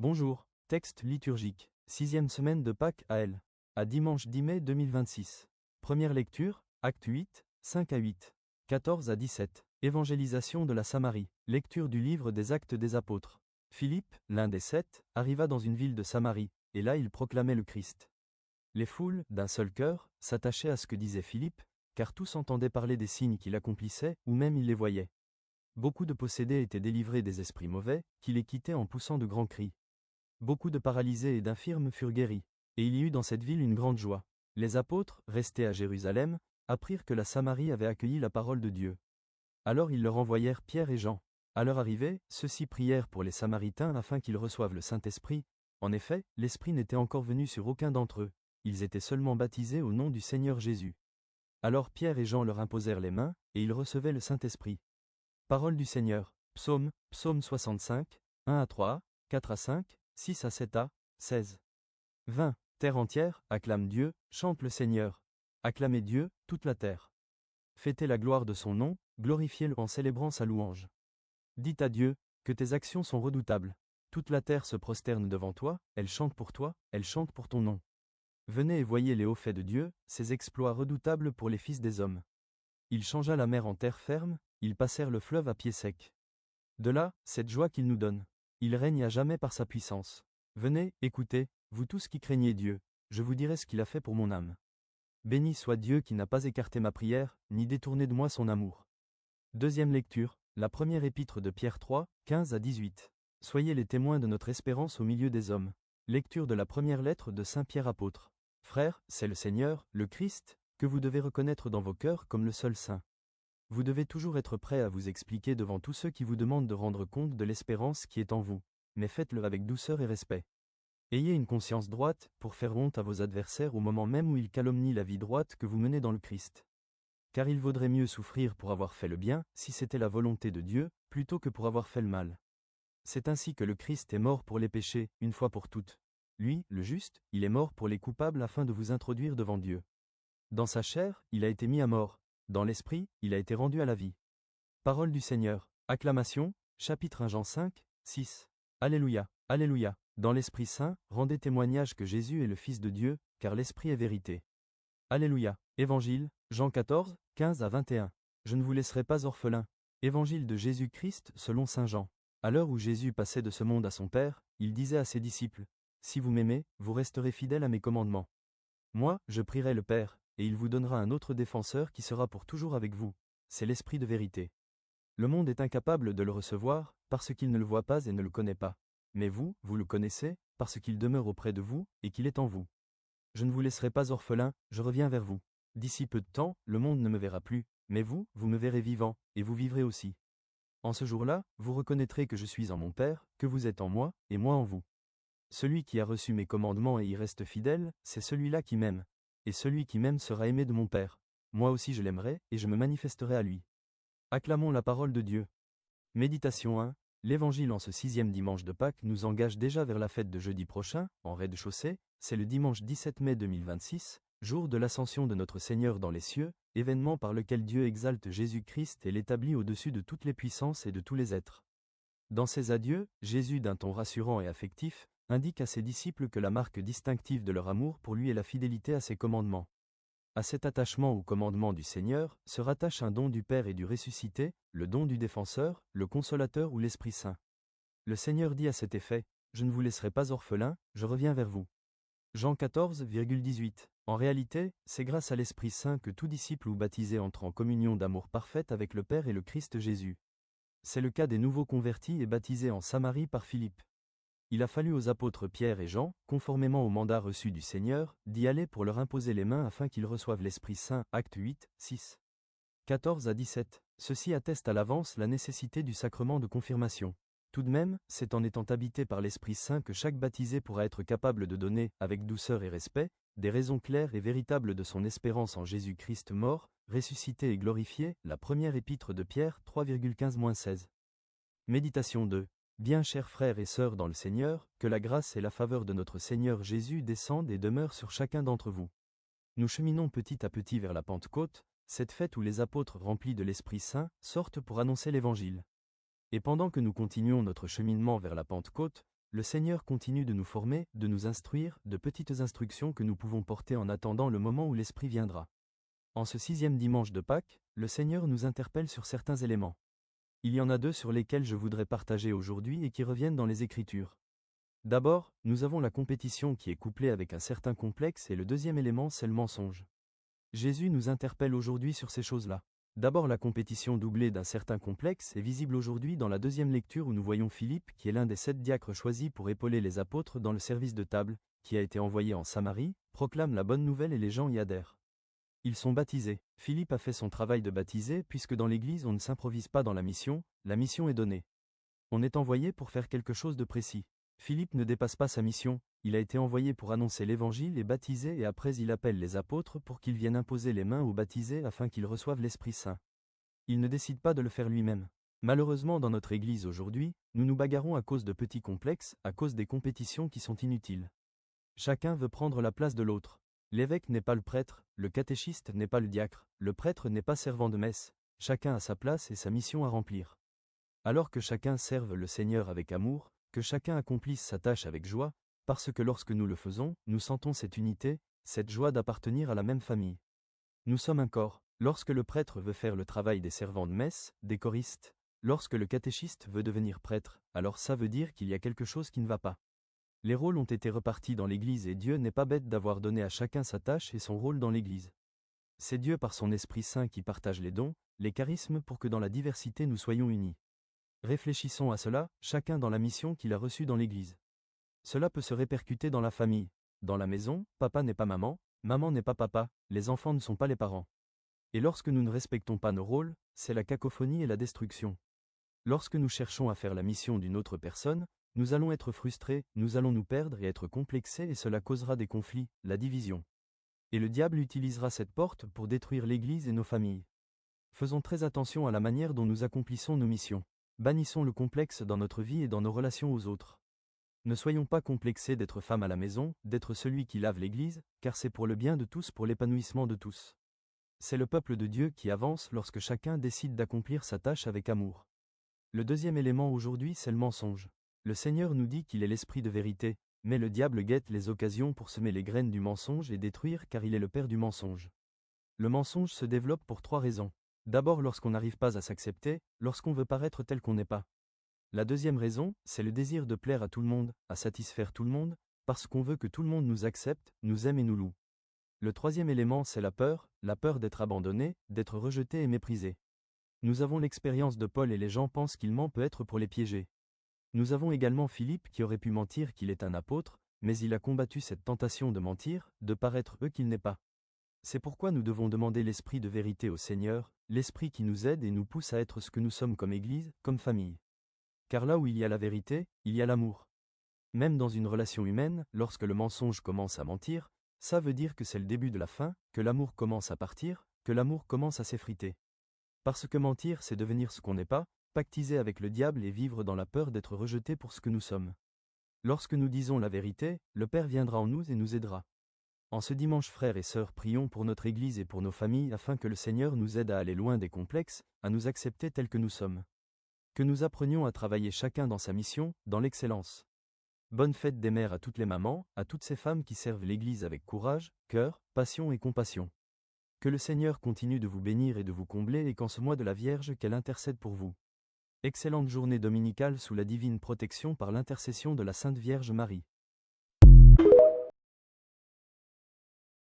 Bonjour, texte liturgique, 6e semaine de Pâques à dimanche 10 mai 2026. Première lecture, Actes 8, 5 à 8. 14 à 17. Évangélisation de la Samarie. Lecture du livre des Actes des Apôtres. Philippe, l'un des 7, arriva dans une ville de Samarie, et là il proclamait le Christ. Les foules, d'un seul cœur, s'attachaient à ce que disait Philippe, car tous entendaient parler des signes qu'il accomplissait, ou même ils les voyaient. Beaucoup de possédés étaient délivrés des esprits mauvais, qui les quittaient en poussant de grands cris. Beaucoup de paralysés et d'infirmes furent guéris, et il y eut dans cette ville une grande joie. Les apôtres, restés à Jérusalem, apprirent que la Samarie avait accueilli la parole de Dieu. Alors ils leur envoyèrent Pierre et Jean. À leur arrivée, ceux-ci prièrent pour les Samaritains afin qu'ils reçoivent le Saint-Esprit. En effet, l'Esprit n'était encore venu sur aucun d'entre eux, ils étaient seulement baptisés au nom du Seigneur Jésus. Alors Pierre et Jean leur imposèrent les mains, et ils recevaient le Saint-Esprit. Parole du Seigneur. Psaume 65, 1 à 3, 4 à 5, 6 à 7 à 16. 20. Terre entière, acclame Dieu, chante le Seigneur. Acclamez Dieu, toute la terre. Fêtez la gloire de son nom, glorifiez-le en célébrant sa louange. Dites à Dieu, que tes actions sont redoutables. Toute la terre se prosterne devant toi, elle chante pour toi, elle chante pour ton nom. Venez et voyez les hauts faits de Dieu, ses exploits redoutables pour les fils des hommes. Il changea la mer en terre ferme, ils passèrent le fleuve à pied sec. De là, cette joie qu'il nous donne. Il règne à jamais par sa puissance. Venez, écoutez, vous tous qui craignez Dieu, je vous dirai ce qu'il a fait pour mon âme. Béni soit Dieu qui n'a pas écarté ma prière, ni détourné de moi son amour. Deuxième lecture, la première épître de Pierre 3, 15 à 18. Soyez les témoins de notre espérance au milieu des hommes. Lecture de la première lettre de Saint Pierre apôtre. Frères, c'est le Seigneur, le Christ, que vous devez reconnaître dans vos cœurs comme le seul saint. Vous devez toujours être prêt à vous expliquer devant tous ceux qui vous demandent de rendre compte de l'espérance qui est en vous, mais faites-le avec douceur et respect. Ayez une conscience droite, pour faire honte à vos adversaires au moment même où ils calomnient la vie droite que vous menez dans le Christ. Car il vaudrait mieux souffrir pour avoir fait le bien, si c'était la volonté de Dieu, plutôt que pour avoir fait le mal. C'est ainsi que le Christ est mort pour les péchés, une fois pour toutes. Lui, le juste, il est mort pour les coupables afin de vous introduire devant Dieu. Dans sa chair, il a été mis à mort. Dans l'esprit, il a été rendu à la vie. Parole du Seigneur. Acclamation, chapitre 1 Jean 5, 6. Alléluia, Alléluia. Dans l'Esprit Saint, rendez témoignage que Jésus est le Fils de Dieu, car l'Esprit est vérité. Alléluia. Évangile, Jean 14, 15 à 21. Je ne vous laisserai pas orphelin. Évangile de Jésus-Christ selon saint Jean. À l'heure où Jésus passait de ce monde à son Père, il disait à ses disciples, « Si vous m'aimez, vous resterez fidèles à mes commandements. Moi, je prierai le Père, et il vous donnera un autre défenseur qui sera pour toujours avec vous. C'est l'Esprit de vérité. Le monde est incapable de le recevoir, parce qu'il ne le voit pas et ne le connaît pas. Mais vous, vous le connaissez, parce qu'il demeure auprès de vous, et qu'il est en vous. Je ne vous laisserai pas orphelin, je reviens vers vous. D'ici peu de temps, le monde ne me verra plus, mais vous, vous me verrez vivant, et vous vivrez aussi. En ce jour-là, vous reconnaîtrez que je suis en mon Père, que vous êtes en moi, et moi en vous. Celui qui a reçu mes commandements et y reste fidèle, c'est celui-là qui m'aime. Et celui qui m'aime sera aimé de mon Père. Moi aussi je l'aimerai, et je me manifesterai à lui. Acclamons la parole de Dieu. Méditation 1. L'Évangile en ce 6e dimanche de Pâques nous engage déjà vers la fête de jeudi prochain, en rez-de-chaussée, c'est le dimanche 17 mai 2026, jour de l'ascension de notre Seigneur dans les cieux, événement par lequel Dieu exalte Jésus-Christ et l'établit au-dessus de toutes les puissances et de tous les êtres. Dans ses adieux, Jésus d'un ton rassurant et affectif, indique à ses disciples que la marque distinctive de leur amour pour lui est la fidélité à ses commandements. À cet attachement au commandement du Seigneur, se rattache un don du Père et du ressuscité, le don du défenseur, le consolateur ou l'Esprit Saint. Le Seigneur dit à cet effet, « Je ne vous laisserai pas orphelin, je reviens vers vous. » Jean 14,18. En réalité, c'est grâce à l'Esprit Saint que tout disciple ou baptisé entre en communion d'amour parfaite avec le Père et le Christ Jésus. C'est le cas des nouveaux convertis et baptisés en Samarie par Philippe. Il a fallu aux apôtres Pierre et Jean, conformément au mandat reçu du Seigneur, d'y aller pour leur imposer les mains afin qu'ils reçoivent l'Esprit Saint. Actes 8, 6. 14 à 17. Ceci atteste à l'avance la nécessité du sacrement de confirmation. Tout de même, c'est en étant habité par l'Esprit Saint que chaque baptisé pourra être capable de donner, avec douceur et respect, des raisons claires et véritables de son espérance en Jésus-Christ mort, ressuscité et glorifié, la première épître de Pierre 3,15-16. Méditation 2. Bien chers frères et sœurs dans le Seigneur, que la grâce et la faveur de notre Seigneur Jésus descendent et demeurent sur chacun d'entre vous. Nous cheminons petit à petit vers la Pentecôte, cette fête où les apôtres remplis de l'Esprit Saint sortent pour annoncer l'Évangile. Et pendant que nous continuons notre cheminement vers la Pentecôte, Le Seigneur continue de nous former, de nous instruire, de petites instructions que nous pouvons porter en attendant le moment où l'Esprit viendra. En ce 6e dimanche de Pâques, le Seigneur nous interpelle sur certains éléments. Il y en a 2 sur lesquels je voudrais partager aujourd'hui et qui reviennent dans les Écritures. D'abord, nous avons la compétition qui est couplée avec un certain complexe et le deuxième élément c'est le mensonge. Jésus nous interpelle aujourd'hui sur ces choses-là. D'abord la compétition doublée d'un certain complexe est visible aujourd'hui dans la deuxième lecture où nous voyons Philippe qui est l'un des 7 diacres choisis pour épauler les apôtres dans le service de table, qui a été envoyé en Samarie, proclame la bonne nouvelle et les gens y adhèrent. Ils sont baptisés. Philippe a fait son travail de baptiser puisque dans l'Église on ne s'improvise pas dans la mission est donnée. On est envoyé pour faire quelque chose de précis. Philippe ne dépasse pas sa mission, il a été envoyé pour annoncer l'Évangile et baptiser et après il appelle les apôtres pour qu'ils viennent imposer les mains aux baptisés afin qu'ils reçoivent l'Esprit Saint. Il ne décide pas de le faire lui-même. Malheureusement dans notre Église aujourd'hui, nous nous bagarrons à cause de petits complexes, à cause des compétitions qui sont inutiles. Chacun veut prendre la place de l'autre. L'évêque n'est pas le prêtre, le catéchiste n'est pas le diacre, le prêtre n'est pas servant de messe, chacun a sa place et sa mission à remplir. Alors que chacun serve le Seigneur avec amour, que chacun accomplisse sa tâche avec joie, parce que lorsque nous le faisons, nous sentons cette unité, cette joie d'appartenir à la même famille. Nous sommes un corps. Lorsque le prêtre veut faire le travail des servants de messe, des choristes, lorsque le catéchiste veut devenir prêtre, alors ça veut dire qu'il y a quelque chose qui ne va pas. Les rôles ont été repartis dans l'Église et Dieu n'est pas bête d'avoir donné à chacun sa tâche et son rôle dans l'Église. C'est Dieu par son Esprit Saint qui partage les dons, les charismes pour que dans la diversité nous soyons unis. Réfléchissons à cela, chacun dans la mission qu'il a reçue dans l'Église. Cela peut se répercuter dans la famille. Dans la maison, papa n'est pas maman n'est pas papa, les enfants ne sont pas les parents. Et lorsque nous ne respectons pas nos rôles, c'est la cacophonie et la destruction. Lorsque nous cherchons à faire la mission d'une autre personne, nous allons être frustrés, nous allons nous perdre et être complexés et cela causera des conflits, la division. Et le diable utilisera cette porte pour détruire l'Église et nos familles. Faisons très attention à la manière dont nous accomplissons nos missions. Bannissons le complexe dans notre vie et dans nos relations aux autres. Ne soyons pas complexés d'être femme à la maison, d'être celui qui lave l'Église, car c'est pour le bien de tous, pour l'épanouissement de tous. C'est le peuple de Dieu qui avance lorsque chacun décide d'accomplir sa tâche avec amour. Le deuxième élément aujourd'hui c'est le mensonge. Le Seigneur nous dit qu'il est l'esprit de vérité, mais le diable guette les occasions pour semer les graines du mensonge et détruire car il est le père du mensonge. Le mensonge se développe pour 3 raisons. D'abord lorsqu'on n'arrive pas à s'accepter, lorsqu'on veut paraître tel qu'on n'est pas. La deuxième raison, c'est le désir de plaire à tout le monde, à satisfaire tout le monde, parce qu'on veut que tout le monde nous accepte, nous aime et nous loue. Le troisième élément c'est la peur d'être abandonné, d'être rejeté et méprisé. Nous avons l'expérience de Paul et les gens pensent qu'il ment peut être pour les piéger. Nous avons également Philippe qui aurait pu mentir qu'il est un apôtre, mais il a combattu cette tentation de mentir, de paraître qu'il n'est pas. C'est pourquoi nous devons demander l'esprit de vérité au Seigneur, l'esprit qui nous aide et nous pousse à être ce que nous sommes comme Église, comme famille. Car là où il y a la vérité, il y a l'amour. Même dans une relation humaine, lorsque le mensonge commence à mentir, ça veut dire que c'est le début de la fin, que l'amour commence à partir, que l'amour commence à s'effriter. Parce que mentir c'est devenir ce qu'on n'est pas, pactiser avec le diable et vivre dans la peur d'être rejeté pour ce que nous sommes. Lorsque nous disons la vérité, le Père viendra en nous et nous aidera. En ce dimanche frères et sœurs prions pour notre Église et pour nos familles afin que le Seigneur nous aide à aller loin des complexes, à nous accepter tels que nous sommes. Que nous apprenions à travailler chacun dans sa mission, dans l'excellence. Bonne fête des mères à toutes les mamans, à toutes ces femmes qui servent l'Église avec courage, cœur, passion et compassion. Que le Seigneur continue de vous bénir et de vous combler et qu'en ce mois de la Vierge qu'elle intercède pour vous. Excellente journée dominicale sous la divine protection par l'intercession de la Sainte Vierge Marie.